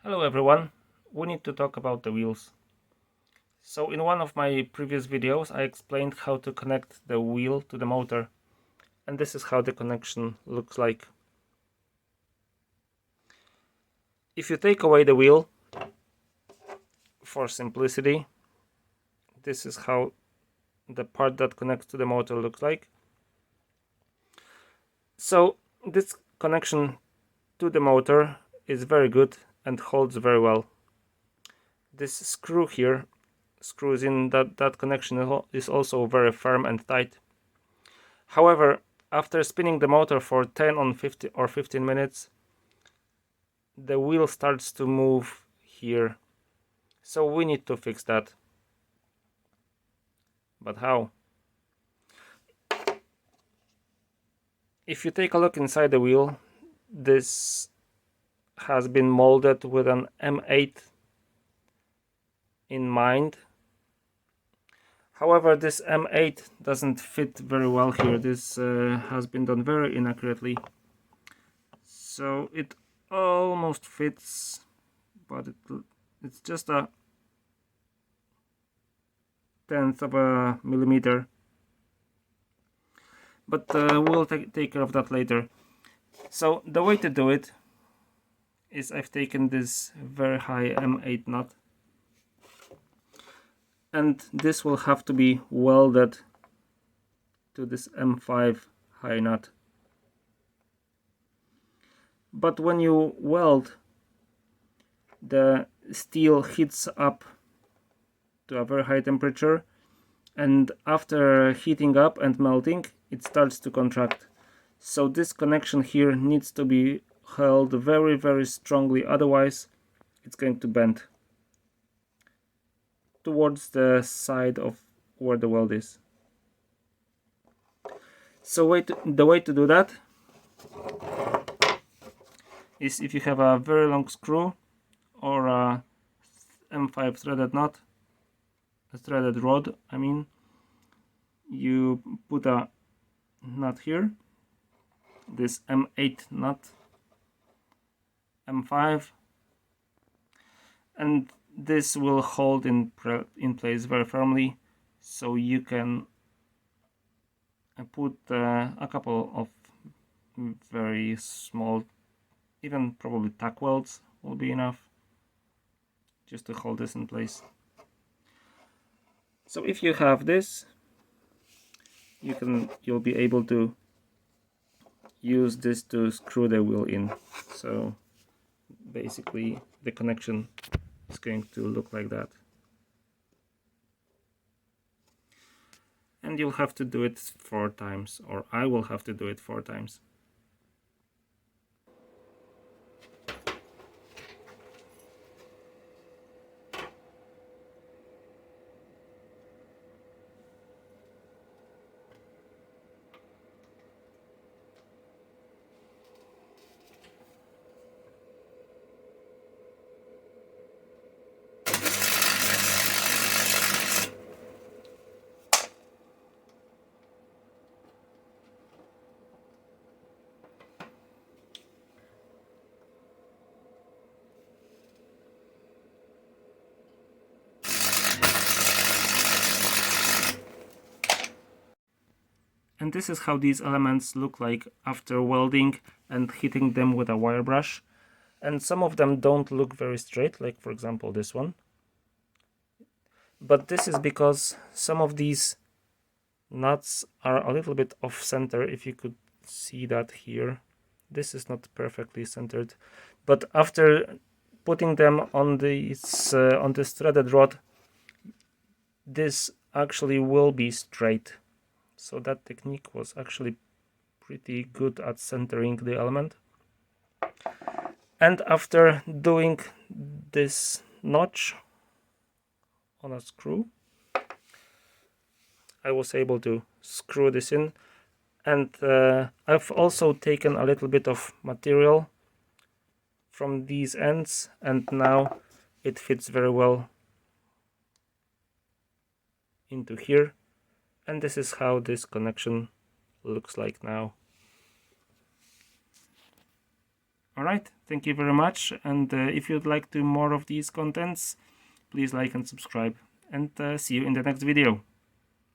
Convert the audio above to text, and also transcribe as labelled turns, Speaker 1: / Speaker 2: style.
Speaker 1: Hello everyone, we need to talk about the wheels. So in one of my previous videos I explained how to connect the wheel to the motor, and this is how the connection looks like. If you take away the wheel, for simplicity, this is how the part that connects to the motor looks like. So this connection to the motor is very good and holds very well. This screw here screws in that connection is also very firm and tight. However, after spinning the motor for 10 or 15 minutes, the wheel starts to move here. So we need to fix that. But how? If you take a look inside the wheel, this has been molded with an M8 in mind. However, this M8 doesn't fit very well here. This has been done very inaccurately. So it almost fits, but it's just a tenth of a millimeter. But we'll take care of that later. So the way to do it is I've taken this very high M8 nut, and this will have to be welded to this M5 high nut. But when you weld, the steel heats up to a very high temperature, and after heating up and melting, it starts to contract. So this connection here needs to be held very strongly, otherwise it's going to bend towards the side of where the weld is. So the way to do that is if you have a very long screw or a M5 threaded nut, a threaded rod, I mean, you put a nut here, this M8 nut, M5, and this will hold in place very firmly, so you can put a couple of very small, even probably tack welds will be enough just to hold this in place. So if you have this, you'll be able to use this to screw the wheel in. So basically the connection is going to look like that. And you'll have to do it 4 times, or I will have to do it 4 times. And this is how these elements look like after welding and hitting them with a wire brush. And some of them don't look very straight, like for example this one. But this is because some of these nuts are a little bit off center. If you could see that here, this is not perfectly centered. But after putting them on this threaded rod, this actually will be straight. So that technique was actually pretty good at centering the element. And after doing this notch on a screw, I was able to screw this in. And I've also taken a little bit of material from these ends, and now it fits very well into here. And this is how this connection looks like now. Alright, thank you very much, and if you'd like to more of these contents, please like and subscribe, and see you in the next video.